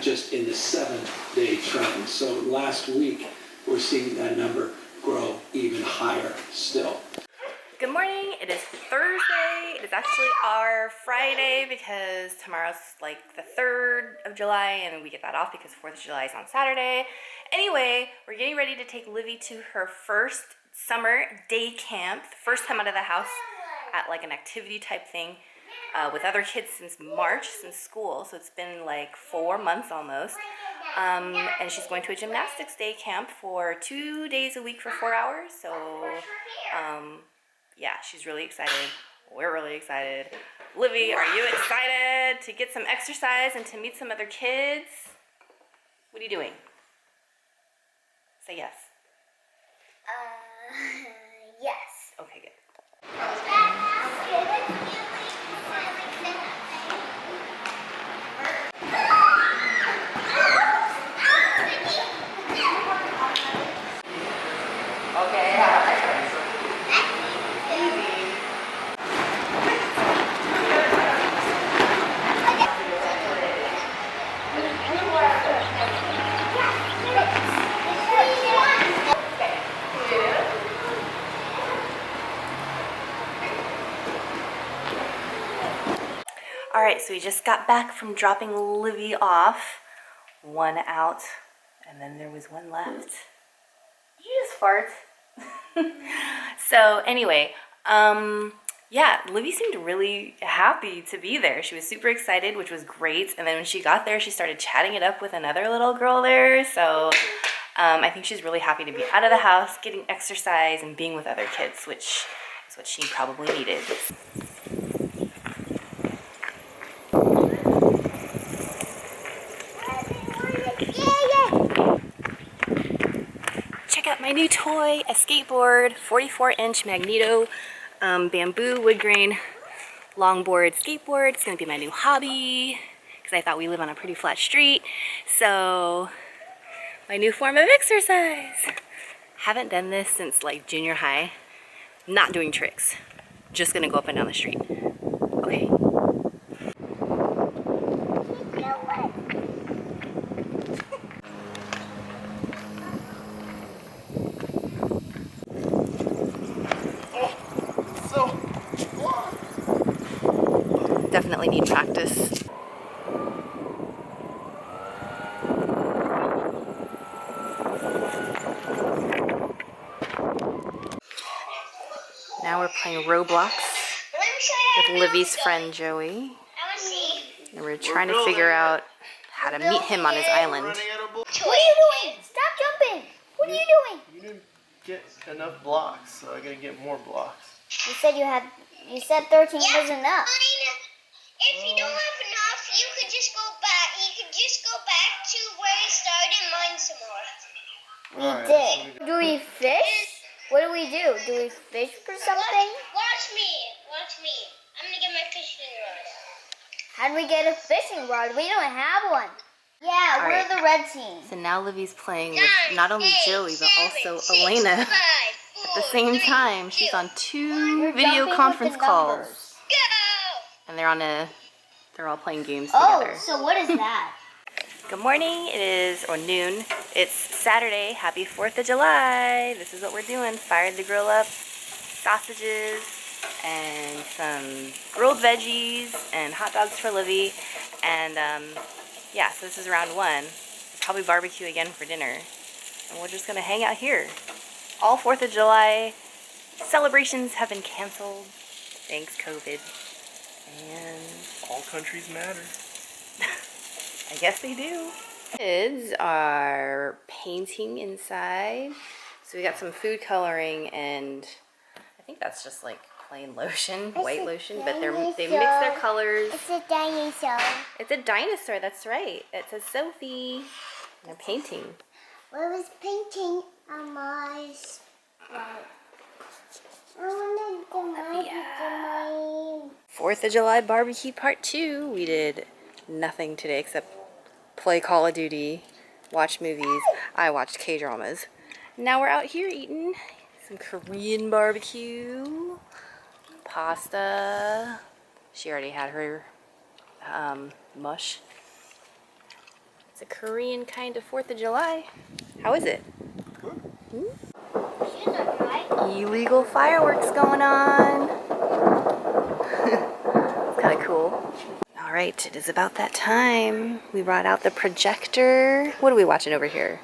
just in the 7-day trend. So last week, we're seeing that number grow even higher still. Good morning. It is Thursday. It is actually our Friday because tomorrow's like the 3rd of July and we get that off because 4th of July is on Saturday. Anyway, we're getting ready to take Livy to her first summer day camp, first time out of the house at like an activity type thing with other kids since March, since school. So it's been like 4 months almost. And she's going to a gymnastics day camp for 2 days a week for 4 hours. So, yeah, she's really excited. We're really excited. Livy, are you excited to get some exercise and to meet some other kids? What are you doing? Say yes. Yes. Okay, good. All right, so we just got back from dropping Livy off. One out, and then there was one left. Did you just fart? So anyway, yeah, Livy seemed really happy to be there. She was super excited, which was great. And then when she got there, she started chatting it up with another little girl there. So I think she's really happy to be out of the house, getting exercise, and being with other kids, which is what she probably needed. Check out my new toy, a skateboard, 44-inch magneto, bamboo wood grain longboard skateboard. It's gonna be my new hobby because I thought we live on a pretty flat street. So my new form of exercise. Haven't done this since like junior high. Not doing tricks. Just gonna go up and down the street. Okay. Definitely need practice. Now we're playing Roblox with Livy's friend Joey. And we're trying to figure out how to meet him on his island. What are you doing? Stop jumping. What are you doing? You didn't get enough blocks, so I gotta get more blocks. You said 13 was enough. If you don't have enough, you could just go back. You could just go back to where you started and mine some more. We did. Do we fish? What do? Do we fish for something? Watch me. Watch me. I'm gonna get my fishing rod. How do we get a fishing rod? We don't have one. Yeah, we're right. the red team. So now Livy's playing with not only Joey, but also Elena. At At the same time, she's on 2 video conference calls. Go! And they're all playing games Oh, together. so what is that? Good morning, or noon. It's Saturday, happy 4th of July. This is what we're doing, fired the grill up, sausages, and some grilled veggies, and hot dogs for Livy. And yeah, so this is round 1. We'll probably barbecue again for dinner. And we're just gonna hang out here. All 4th of July celebrations have been canceled. Thanks, COVID. And All countries matter. I guess they do. Kids are painting inside. So we got some food coloring, and I think that's just like plain lotion, white lotion, but they mix their colors. It's a dinosaur. It's a dinosaur, that's right. It says Sophie. And they're painting. I was painting on my spot. I wanted to my 4th of July barbecue part 2. We did nothing today except play Call of Duty, watch movies. I watched K-dramas. Now we're out here eating some Korean barbecue, pasta. She already had her mush. It's a Korean kind of 4th of July. How is it? Shoes are dry. Illegal fireworks going on. It's kind of cool. All right, it is about that time. We brought out the projector. What are we watching over here?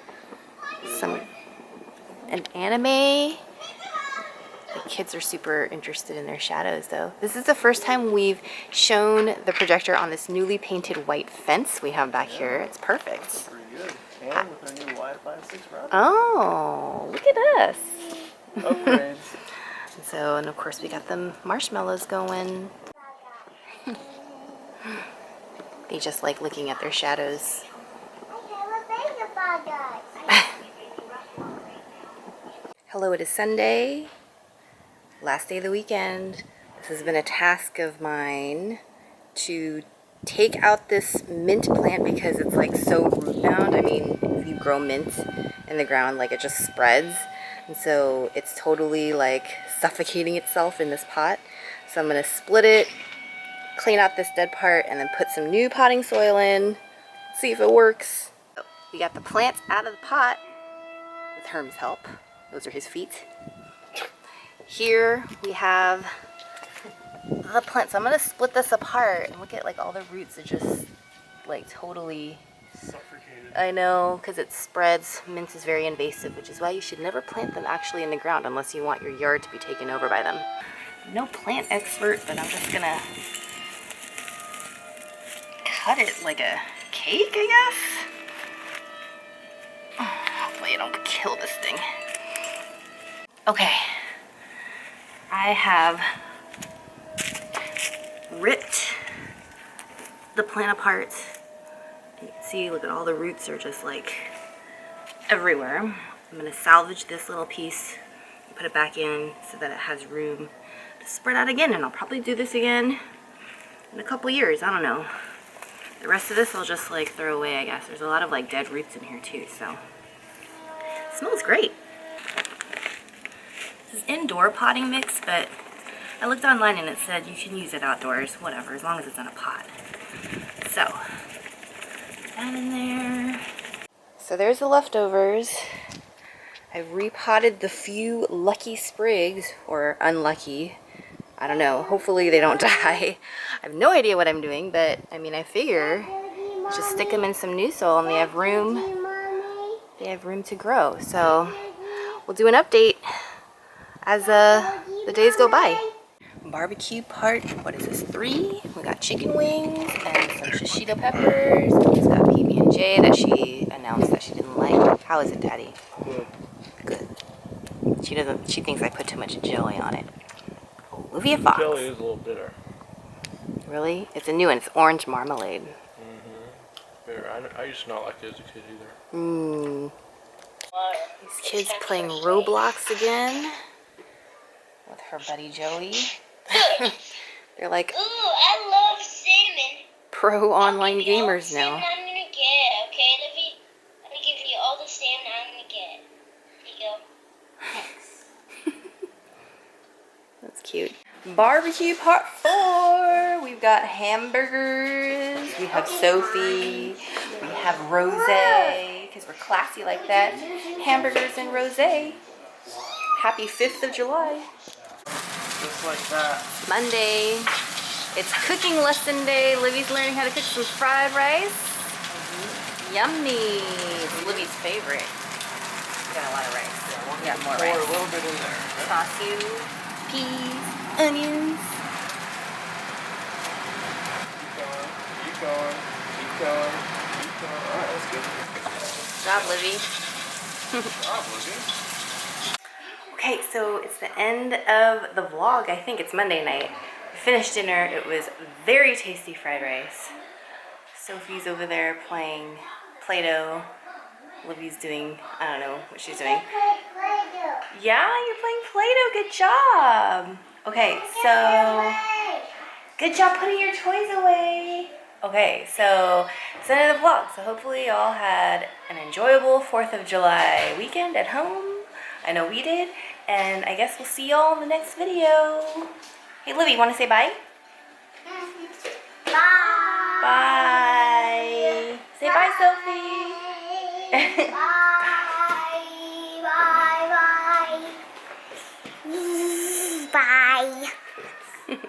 An anime. The kids are super interested in their shadows though. This is the first time we've shown the projector on this newly painted white fence we have back here. It's perfect. Pretty good. And with our new Wi-Fi 6 router. Oh, look at us. Upgrades. So, and of course we got the marshmallows going. They just like looking at their shadows. Hello, it is Sunday, last day of the weekend. This has been a task of mine to take out this mint plant because it's like so root bound. I mean, if you grow mint in the ground, like it just spreads. And so it's totally like suffocating itself in this pot. So I'm gonna split it, clean out this dead part, and then put some new potting soil in, see if it works. We got the plants out of the pot with Herm's help. Those are his feet. Here we have the plant. So I'm gonna split this apart and look at like all the roots are just like totally Suffocated. I know, because it spreads. Mint is very invasive, which is why you should never plant them actually in the ground unless you want your yard to be taken over by them. No plant expert, but I'm just gonna cut it like a cake, I guess. Hopefully I don't kill this thing. Okay, I have ripped the plant apart. You can see, look at all the roots are just like everywhere. I'm gonna salvage this little piece and put it back in so that it has room to spread out again, and I'll probably do this again in a couple years, I don't know. The rest of this I'll just like throw away, I guess. There's a lot of like dead roots in here too, so. It smells great. This is indoor potting mix, but I looked online and it said you can use it outdoors, whatever, as long as it's in a pot. So, put that in there. So there's the leftovers. I repotted the few lucky sprigs, or unlucky. I don't know, hopefully they don't die. I have no idea what I'm doing, but I mean, I figure just stick them in some new soil and they have room to grow. So we'll do an update as the days go by. Barbecue part, what is this, 3? We got chicken wings and some shishito peppers. She's got PB&J that she announced that she didn't like. How is it, Daddy? Good. She thinks I put too much jelly on it. Olivia Fox. Jelly is a little bitter. Really? It's a new one. It's orange marmalade. Bitter. I used to not like it as a kid either. Mmm. These kids playing Roblox again with her buddy Joey. They're like Ooh, I love cinnamon. pro online I'll give you all the gamers now. cinnamon I'm gonna get, okay, Livy? I'm gonna give you all the cinnamon I'm gonna get. Here you go. That's cute. Barbecue part 4. We've got hamburgers. We have Sophie. We have rosé, because we're classy like that. Hamburgers and rosé. Happy 5th of July. Just like that. Monday. It's cooking lesson day. Livy's learning how to cook some fried rice. Yummy. It's Livy's favorite. We got a lot of rice. We got more Pour a rice. little bit in there. Sasu, peas, onions. Keep going. Keep going. Keep going. Alright, that's good. Good job, Livy. Good job, Lizzie. Okay, so it's the end of the vlog. I think it's Monday night. We finished dinner. It was very tasty fried rice. Sophie's over there playing Play-Doh. Livy's doing, I don't know what she's doing. Yeah, you're playing Play-Doh. Good job. Okay, so good job putting your toys away. Okay, so it's the end of the vlog. So hopefully y'all had an enjoyable 4th of July weekend at home. I know we did. And I guess we'll see y'all in the next video. Hey, Livy, want to say bye? Bye. Bye. Say bye, Sophie. Bye. Bye. Bye.